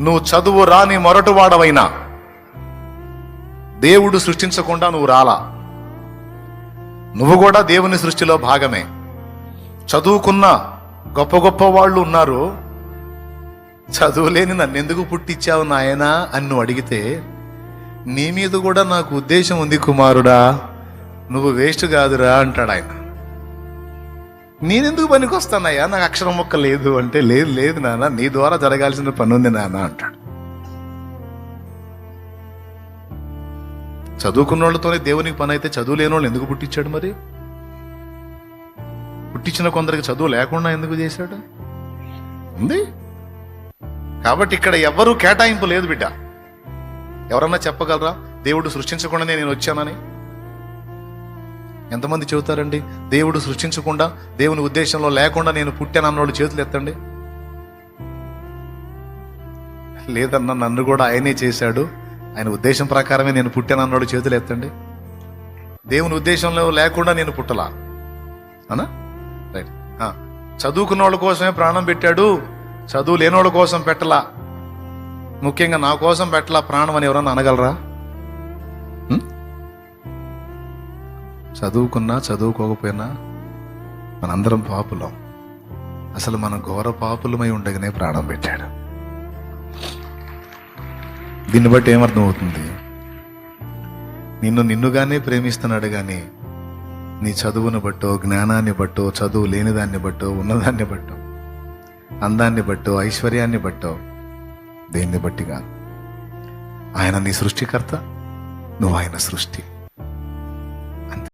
నువ్వు చదువు రాని మొరటువాడవైనా దేవుడు సృష్టించకుండా నువ్వు రాలా. నువ్వు కూడా దేవుని సృష్టిలో భాగమే. చదువుకున్న గొప్ప గొప్ప వాళ్ళు ఉన్నారు. చదువులేని నన్ను ఎందుకు పుట్టించావు నాయనా అని నువ్వు అడిగితే, నీ మీద కూడా నాకు ఉద్దేశం ఉంది కుమారుడా, నువ్వు వేస్ట్ కాదురా అంటాడు ఆయన. నేనెందుకు పనికి వస్తానయ్యా, నాకు అక్షరం మొక్క లేదు అంటే, లేదు లేదు నాన్న, నీ ద్వారా జరగాల్సిన పని ఉంది నాన్న అంటాడు. చదువుకున్న వాళ్ళతోనే దేవునికి పని అయితే చదువు లేని వాళ్ళు ఎందుకు పుట్టించాడు? మరి పుట్టించిన కొందరికి చదువు లేకుండా ఎందుకు చేశాడు? ఉంది కాబట్టి ఇక్కడ ఎవ్వరూ కేటాయింపు లేదు బిడ్డ. ఎవరన్నా చెప్పగలరా దేవుడు సృష్టించకుండానే నేను వచ్చానని? ఎంతమంది చెబుతారండి దేవుడు సృష్టించకుండా, దేవుని ఉద్దేశంలో లేకుండా నేను పుట్టాను అన్నోళ్ళు చేతులు ఎత్తండి. లేదన్నా నన్ను కూడా ఆయనే చేశాడు, ఆయన ఉద్దేశం ప్రకారమే నేను పుట్టాను అన్నోడు చేతులు ఎత్తండి. దేవుని ఉద్దేశంలో లేకుండా నేను పుట్టలా అనా? రైట్. చదువుకున్న వాళ్ళ కోసమే ప్రాణం పెట్టాడు, చదువు లేనోళ్ళ కోసం పెట్టలా. ముఖ్యంగా నా కోసం పెట్టలా ప్రాణం అని ఎవరన్నా అనగలరా? చదువుకున్నా చదువుకోకపోయినా మనందరం పాపులం. అసలు మన ఘోర పాపులమై ఉండగానే ప్రాణం పెట్టాడు. దీన్ని బట్టి ఏమర్థం అవుతుంది? నిన్నుగానే ప్రేమిస్తున్నాడు కానీ నీ చదువును బట్టో, జ్ఞానాన్ని బట్టో, చదువు లేని దాన్ని బట్టో, ఉన్నదాన్ని బట్టో, అందాన్ని బట్టో, ఐశ్వర్యాన్ని బట్టో, దేన్ని బట్టి కాదు. ఆయన నీ సృష్టికర్త, నువ్వు ఆయన సృష్టి.